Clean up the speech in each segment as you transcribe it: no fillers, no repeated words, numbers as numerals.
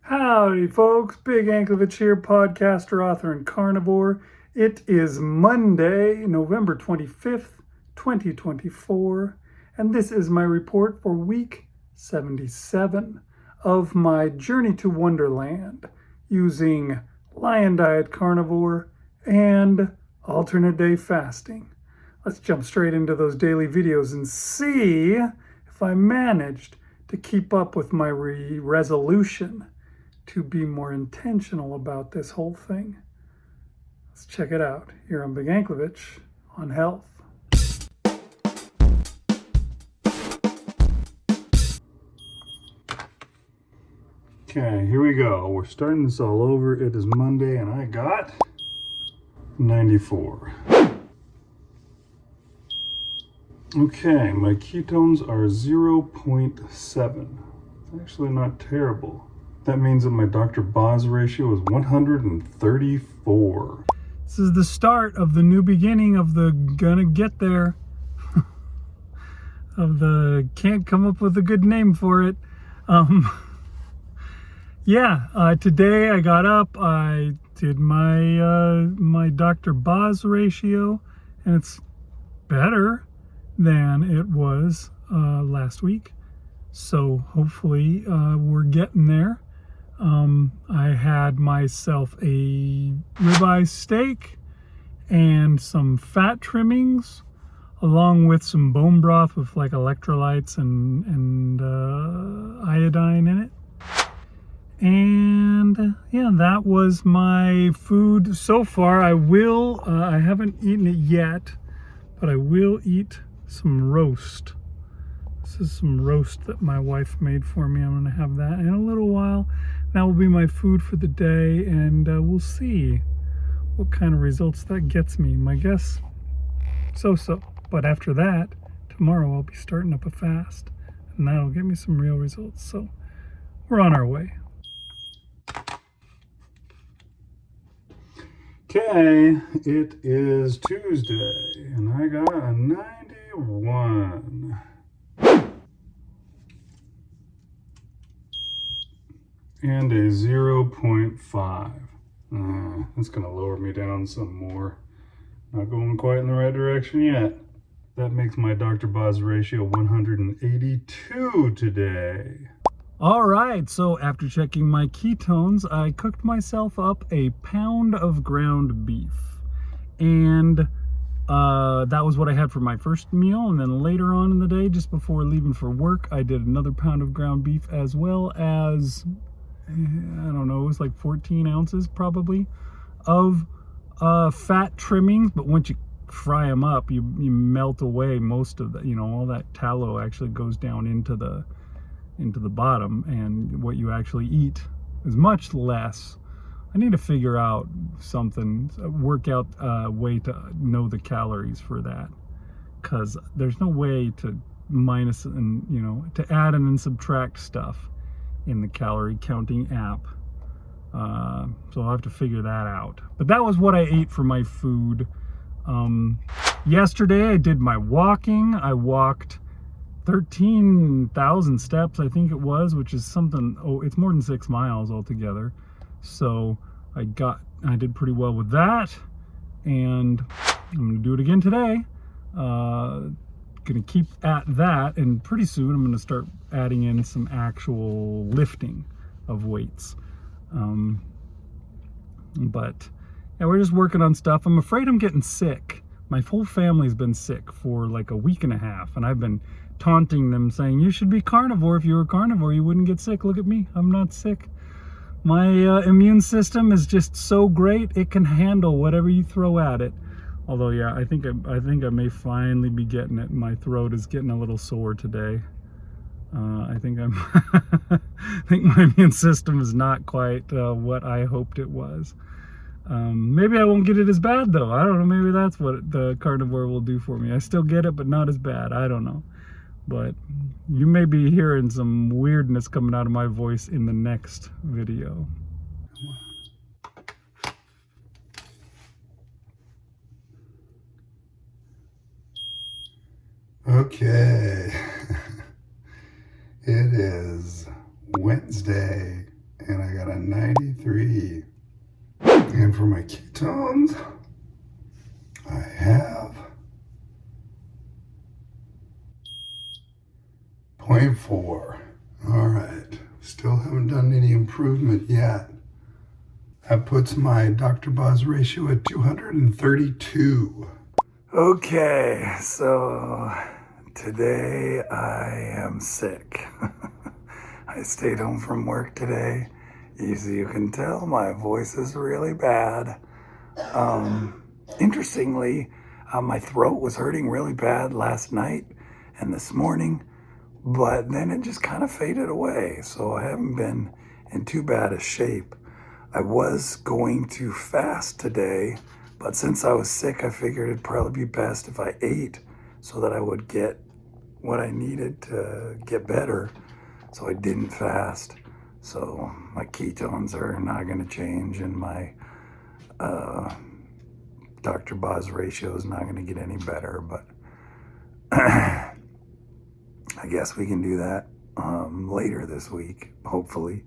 Howdy folks, Big Anklevich here, podcaster, author, and carnivore. It is Monday, November 25th, 2024, and this is my report for week 77 of my journey to Wonderland using Lion Diet Carnivore and alternate day fasting. Let's jump straight into those daily videos and see if I managed to keep up with my resolution to be more intentional about this whole thing. Let's check it out here on Big Anklevich on health. Okay, here we go. We're starting this all over. It is Monday and I got 94. Okay, my ketones are 0.7. It's actually not terrible. That means that my Dr. Boz ratio is 134. This is the start of the new beginning of the gonna get there. Of the can't come up with a good name for it. Today I got up, I did my Dr. Boz ratio, and it's better than it was last week. So hopefully we're getting there. I had myself a ribeye steak and some fat trimmings, along with some bone broth with like electrolytes and iodine in it. And yeah, that was my food so far. I haven't eaten it yet, but I will eat some roast. This is some roast that my wife made for me. I'm going to have that in a little while. That will be my food for the day, and we'll see what kind of results that gets me. My guess, so-so. But after that, tomorrow I'll be starting up a fast, and that'll get me some real results. So we're on our way. Okay, it is Tuesday, and I got a 91. And a 0.5. That's going to lower me down some more. Not going quite in the right direction yet. That makes my Dr. Boz ratio 182 today. All right, so after checking my ketones, I cooked myself up a pound of ground beef. And that was what I had for my first meal. And then later on in the day, just before leaving for work, I did another pound of ground beef, as well as, I don't know, it was like 14 ounces probably of fat trimmings. But once you fry them up, you melt away most of the, all that tallow actually goes down into the bottom, and what you actually eat is much less. I need to figure out something, work out a way to know the calories for that, because there's no way to minus and to add and then subtract stuff in the calorie counting app. So I'll have to figure that out. But that was what I ate for my food. Yesterday I did my walking. I walked 13,000 steps, I think it was, which is something, it's more than 6 miles altogether. So I did pretty well with that, and I'm gonna do it again today. Gonna keep at that, and pretty soon I'm gonna start adding in some actual lifting of weights. But yeah, we're just working on stuff. I'm afraid I'm getting sick. My whole family's been sick for like a week and a half, and I've been taunting them, saying, you should be carnivore. If you were carnivore, you wouldn't get sick. Look at me, I'm not sick. My immune system is just so great, it can handle whatever you throw at it. Although, yeah, I think I may finally be getting it. My throat is getting a little sore today. I think I think my immune system is not quite what I hoped it was. Maybe I won't get it as bad though. I don't know. Maybe that's what the carnivore will do for me. I still get it, but not as bad. I don't know. But you may be hearing some weirdness coming out of my voice in the next video. Okay. It is Wednesday, and I got got a 93. And for my ketones, I have 0.4. All right, still haven't done any improvement yet. That puts my Dr. Boz ratio at 232. Okay, so today I am sick. I stayed home from work today. As you can tell, my voice is really bad. Interestingly, my throat was hurting really bad last night and this morning, but then it just kind of faded away. So I haven't been in too bad a shape. I was going to fast today, but since I was sick, I figured it'd probably be best if I ate so that I would get what I needed to get better. So I didn't fast. So my ketones are not going to change, and my Dr. Boz ratio is not going to get any better. But I guess we can do that later this week, hopefully.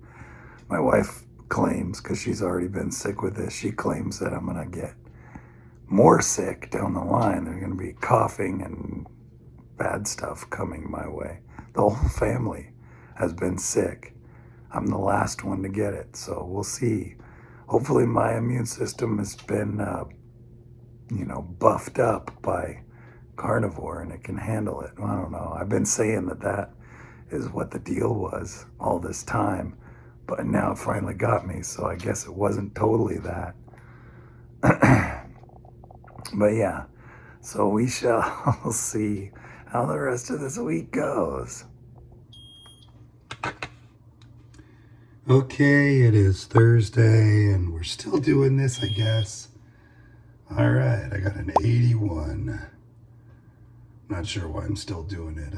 My wife claims, because she's already been sick with this, she claims that I'm going to get more sick down the line. There's going to be coughing and bad stuff coming my way. The whole family has been sick. I'm the last one to get it, so we'll see. Hopefully my immune system has been, buffed up by Carnivore and it can handle it. I don't know. I've been saying that is what the deal was all this time, but now it finally got me, so I guess it wasn't totally that. But yeah, so we shall see how the rest of this week goes. Okay, it is Thursday, and we're still doing this, I guess. All right, I got an 81. Not sure why I'm still doing it.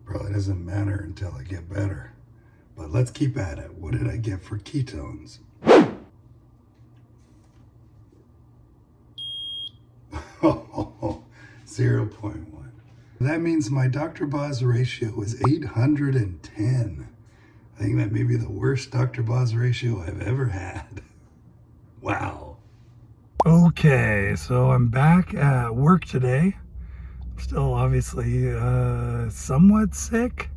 Probably doesn't matter until I get better. But let's keep at it. What did I get for ketones? Oh, 0.1. That means my Dr. Boz ratio is 810. I think that may be the worst Dr. Boz ratio I've ever had. Wow. Okay, so I'm back at work today. I'm still obviously somewhat sick.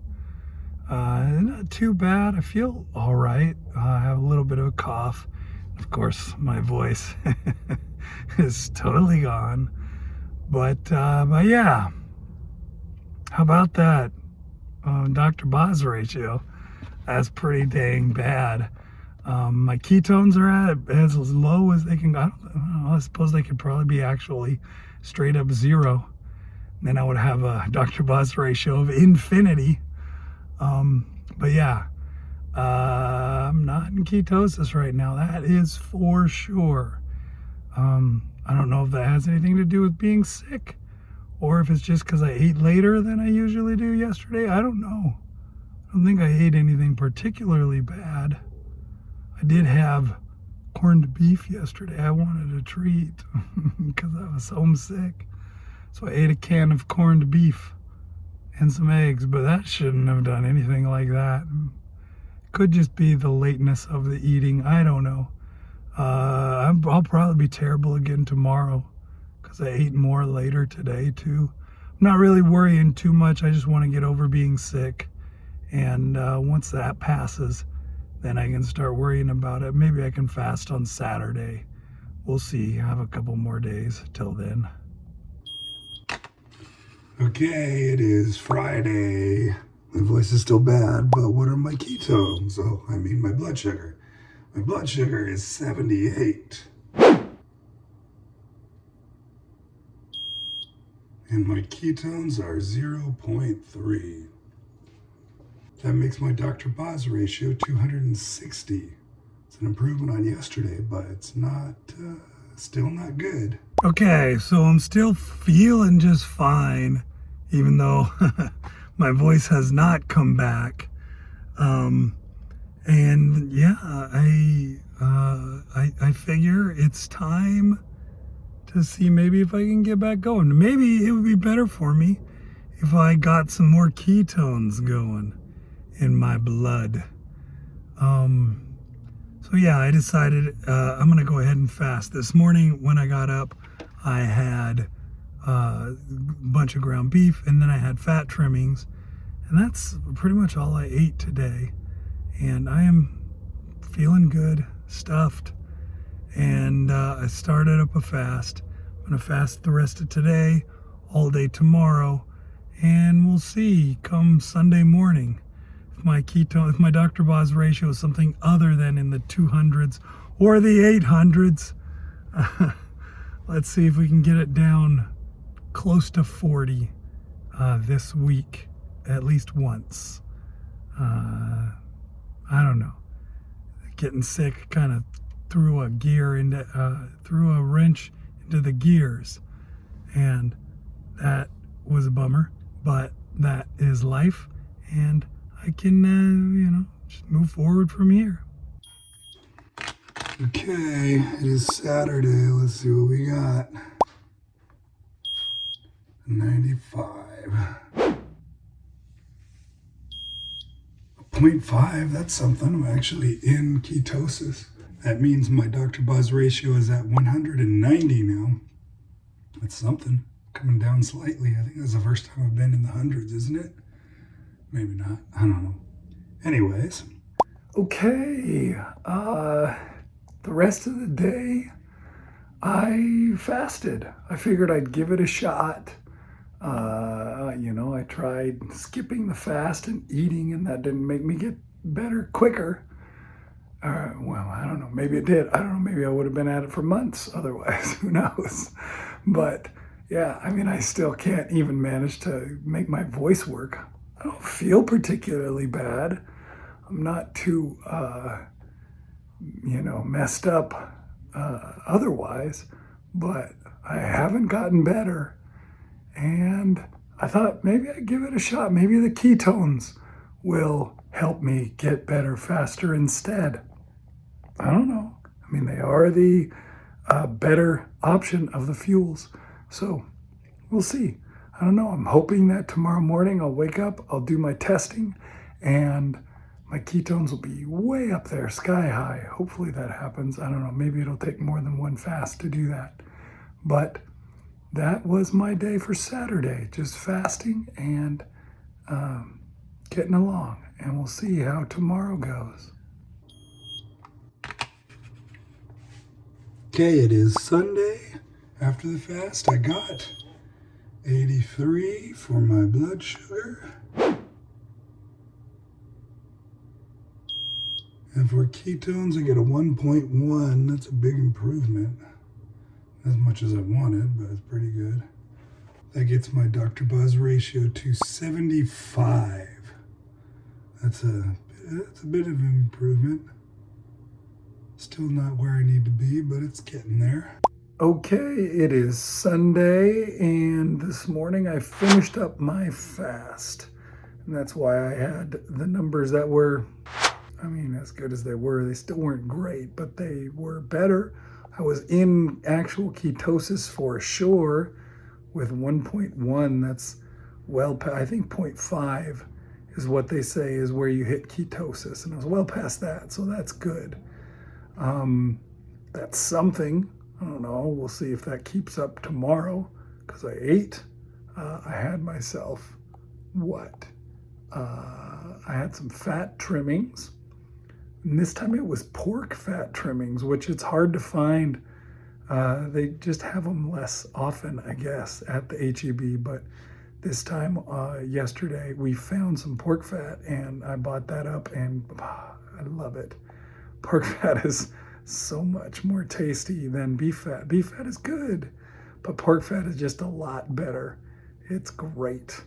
Not too bad. I feel all right. I have a little bit of a cough. Of course, my voice is totally gone. But yeah, how about that Dr. Boz ratio? That's pretty dang bad. My ketones are at as low as they can go. I don't know, I suppose they could probably be actually straight up 0. Then I would have a Dr. Boz ratio of infinity. But yeah, I'm not in ketosis right now. That is for sure. I don't know if that has anything to do with being sick or if it's just because I ate later than I usually do yesterday. I don't know. I don't think I ate anything particularly bad. I did have corned beef yesterday. I wanted a treat because I was homesick. So I ate a can of corned beef and some eggs, but that shouldn't have done anything like that. Could just be the lateness of the eating. I don't know. I'll probably be terrible again tomorrow because I ate more later today too. I'm not really worrying too much. I just want to get over being sick. And once that passes, then I can start worrying about it. Maybe I can fast on Saturday. We'll see. I have a couple more days till then. Okay, it is Friday. My voice is still bad, but what are my ketones? Oh, I mean my blood sugar. My blood sugar is 78. And my ketones are 0.3. That makes my Dr. Boz ratio 260. It's an improvement on yesterday, but it's not, still not good. Okay, so I'm still feeling just fine, even though my voice has not come back. And yeah, I figure it's time to see maybe if I can get back going. Maybe it would be better for me if I got some more ketones going in my blood. So So yeah, I decided I'm gonna go ahead and fast. This morning when I got up, I had a bunch of ground beef, and then I had fat trimmings, and that's pretty much all I ate today. And I am feeling good, stuffed, and I started up a fast. I'm gonna fast the rest of today, all day tomorrow, and we'll see come Sunday morning if my Dr. Boz ratio is something other than in the 200s or the 800s. Let's see if we can get it down close to 40 this week, at least once. I don't know. Getting sick kind of threw a wrench into the gears, and that was a bummer. But that is life, and I can, just move forward from here. Okay, it is Saturday. Let's see what we got. 95. 0.5, that's something. I'm actually in ketosis. That means my Dr. Boz ratio is at 190 now. That's something. Coming down slightly. I think that's the first time I've been in the hundreds, isn't it? Maybe not. I don't know. Anyways. Okay. The rest of the day, I fasted. I figured I'd give it a shot. I tried skipping the fast and eating, and that didn't make me get better quicker. Well, I don't know. Maybe it did. I don't know. Maybe I would have been at it for months otherwise. Who knows? But yeah, I mean, I still can't even manage to make my voice work. I don't feel particularly bad. I'm not too, messed up otherwise, but I haven't gotten better. And I thought maybe I'd give it a shot. Maybe the ketones will help me get better faster instead. I don't know. I mean, they are the better option of the fuels. So we'll see. I don't know. I'm hoping that tomorrow morning I'll wake up, I'll do my testing, and my ketones will be way up there, sky high. Hopefully that happens. I don't know. Maybe it'll take more than one fast to do that. But that was my day for Saturday, just fasting and getting along. And we'll see how tomorrow goes. Okay, it is Sunday. After the fast, I got 83 for my blood sugar. And for ketones, I get a 1.1. That's a big improvement. As much as I wanted, but it's pretty good. That gets my Dr. Boz ratio to 75. That's a bit of an improvement. Still not where I need to be, but it's getting there. Okay, it is Sunday, and this morning I finished up my fast. And that's why I had the numbers that were, as good as they were. They still weren't great, but they were better. I was in actual ketosis for sure with 1.1. That's well past, I think 0.5 is what they say is where you hit ketosis. And I was well past that, so that's good. That's something. I don't know. We'll see if that keeps up tomorrow because I ate. I had myself what? I had some fat trimmings. And this time it was pork fat trimmings, which it's hard to find. They just have them less often, I guess, at the HEB. But this time, yesterday, we found some pork fat, and I bought that up, and I love it. Pork fat is so much more tasty than beef fat. Beef fat is good, but pork fat is just a lot better. It's great.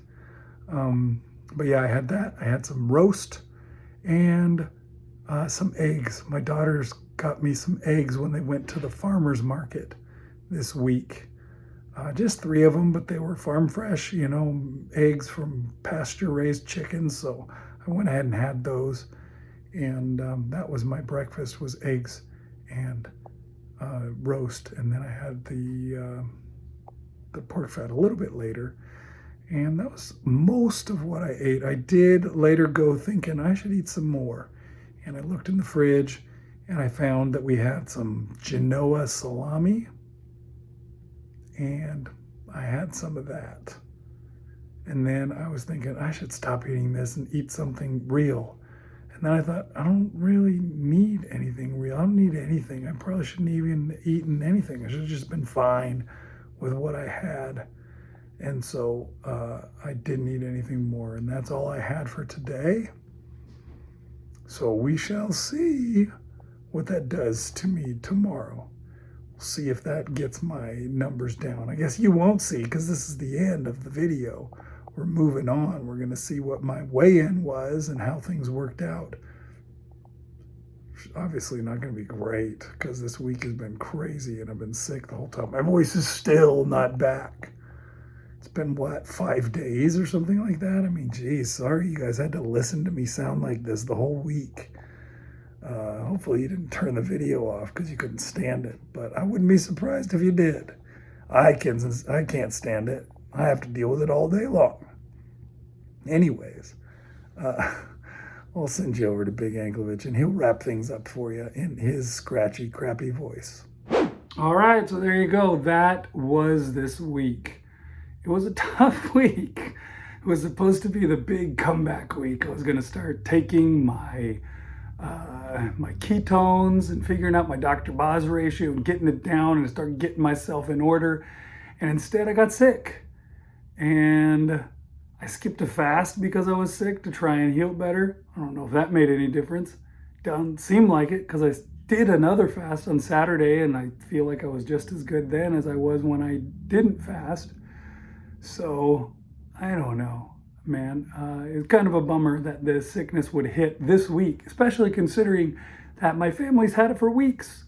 But yeah, I had that. I had some roast and some eggs. My daughters got me some eggs when they went to the farmer's market this week. Just 3 of them, but they were farm fresh, eggs from pasture-raised chickens. So I went ahead and had those. And that was my breakfast, was eggs and roast. And then I had the pork fat a little bit later. And that was most of what I ate. I did later go thinking I should eat some more. And I looked in the fridge, and I found that we had some Genoa salami, and I had some of that. And then I was thinking I should stop eating this and eat something real. And then I thought, I don't really need anything real. I don't need anything. I probably shouldn't even eaten anything. I should have just been fine with what I had. And so I didn't eat anything more. And that's all I had for today. So we shall see what that does to me tomorrow. We'll see if that gets my numbers down. I guess you won't see because this is the end of the video. We're moving on. We're going to see what my weigh-in was and how things worked out. Obviously not going to be great because this week has been crazy and I've been sick the whole time. My voice is still not back. It's been, what, 5 days or something like that? I mean, geez, sorry you guys had to listen to me sound like this the whole week. Hopefully you didn't turn the video off because you couldn't stand it, but I wouldn't be surprised if you did. I can't stand it. I have to deal with it all day long. Anyways, I'll send you over to Big Anklovich and he'll wrap things up for you in his scratchy, crappy voice. All right, so there you go. That was this week. It was a tough week. It was supposed to be the big comeback week. I was going to start taking my ketones and figuring out my Dr. Boz ratio and getting it down and start getting myself in order. And instead I got sick. And I skipped a fast because I was sick to try and heal better. I don't know if that made any difference. Doesn't seem like it because I did another fast on Saturday and I feel like I was just as good then as I was when I didn't fast. So I don't know, man. It's kind of a bummer that this sickness would hit this week, especially considering that my family's had it for weeks.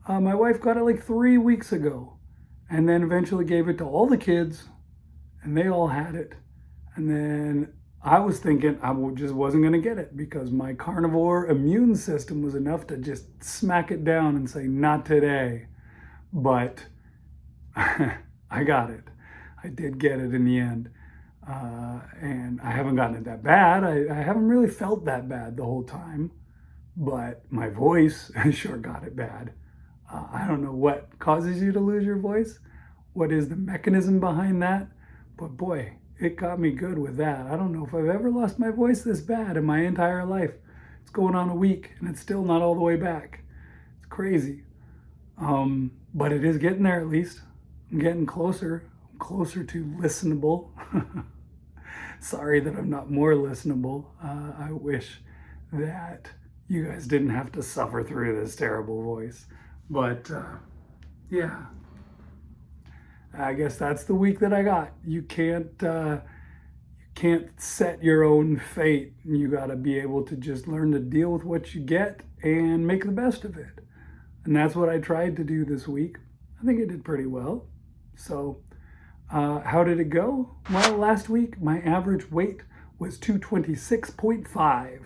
My wife got it like 3 weeks ago and then eventually gave it to all the kids and they all had it. And then I was thinking I just wasn't going to get it because my carnivore immune system was enough to just smack it down and say, not today. But I got it. I did get it in the end. And I haven't gotten it that bad. I haven't really felt that bad the whole time. But my voice sure got it bad. I don't know what causes you to lose your voice. What is the mechanism behind that? But boy, it got me good with that. I don't know if I've ever lost my voice this bad in my entire life. It's going on a week and it's still not all the way back. It's crazy. But it is getting there at least. I'm getting closer to listenable. Sorry that I'm not more listenable. I wish that you guys didn't have to suffer through this terrible voice. But yeah. I guess that's the week that I got. You can't set your own fate. You got to be able to just learn to deal with what you get and make the best of it. And that's what I tried to do this week. I think I did pretty well. So how did it go? Well, last week my average weight was 226.5.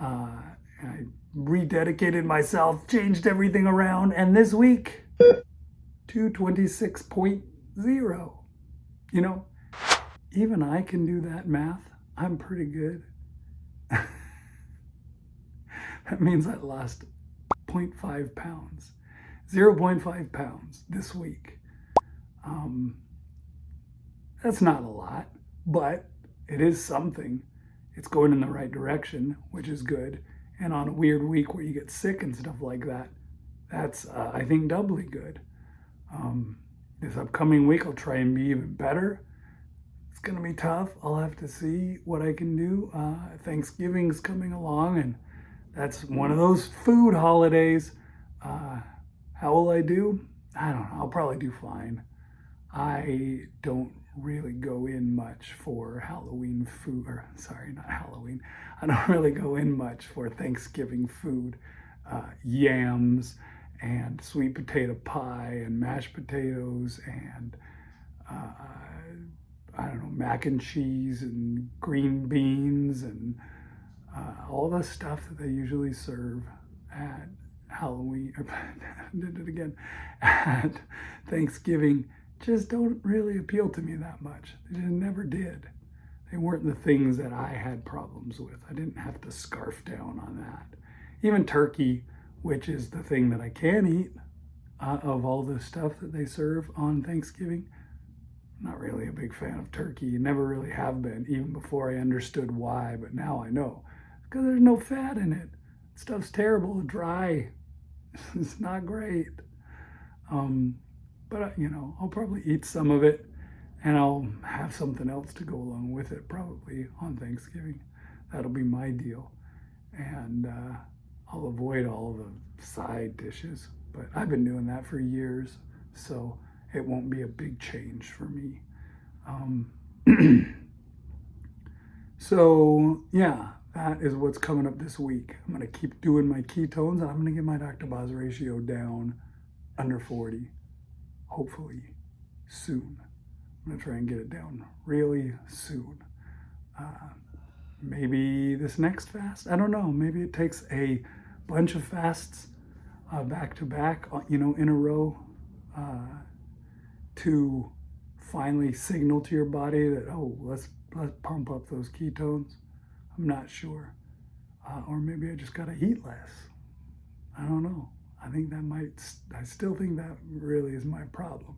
I rededicated myself, changed everything around, and this week 226.0. You know, even I can do that math. I'm pretty good. That means I lost 0.5 pounds, 0.5 pounds this week. That's not a lot, but it is something. It's going in the right direction, which is good. And on a weird week where you get sick and stuff like that, that's, I think, doubly good. This upcoming week, I'll try and be even better. It's going to be tough. I'll have to see what I can do. Thanksgiving's coming along, and that's one of those food holidays. How will I do? I don't know. I'll probably do fine. I don't really go in much for Halloween food, or sorry, not Halloween. I don't really go in much for Thanksgiving food. Yams and sweet potato pie and mashed potatoes and I don't know, mac and cheese and green beans and all the stuff that they usually serve at Halloween, or did it again, at Thanksgiving just don't really appeal to me that much. They just never did. They weren't the things that I had problems with. I didn't have to scarf down on that. Even turkey which is the thing that I can eat of all the stuff that they serve on Thanksgiving. Not really a big fan of turkey. Never really have been, even before I understood why, but now I know. Because there's no fat in it. Stuff's terrible, dry. It's not great. But I'll probably eat some of it, and I'll have something else to go along with it, probably on Thanksgiving. That'll be my deal. And I'll avoid all the side dishes. But I've been doing that for years, so it won't be a big change for me. So yeah, that is what's coming up this week. I'm going to keep doing my ketones, and I'm going to get my Dr. Boz ratio down under 40, hopefully soon. I'm going to try and get it down really soon. Maybe this next fast, I don't know. Maybe it takes a bunch of fasts back to back, in a row, to finally signal to your body that, oh, let's pump up those ketones. I'm not sure. Or maybe I just got to eat less. I don't know. I still think that really is my problem,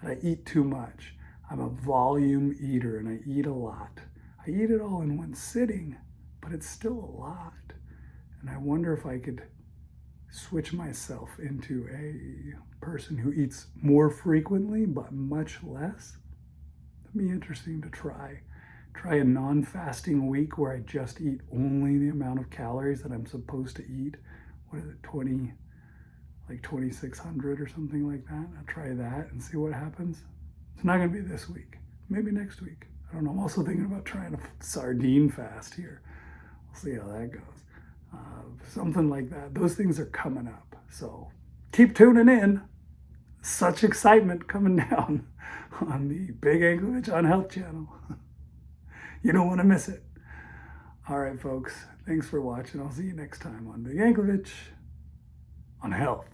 that I eat too much. I'm a volume eater and I eat a lot. I eat it all in one sitting, but it's still a lot. And I wonder if I could switch myself into a person who eats more frequently but much less. It'd be interesting to try. Try a non-fasting week where I just eat only the amount of calories that I'm supposed to eat. What is it, 2,600 or something like that. I'll try that and see what happens. It's not going to be this week. Maybe next week. I don't know. I'm also thinking about trying a sardine fast here. We'll see how that goes. Something like that. Those things are coming up. So keep tuning in. Such excitement coming down on the Big Anklevich on Health channel. You don't want to miss it. All right, folks. Thanks for watching. I'll see you next time on Big Anklevich on Health.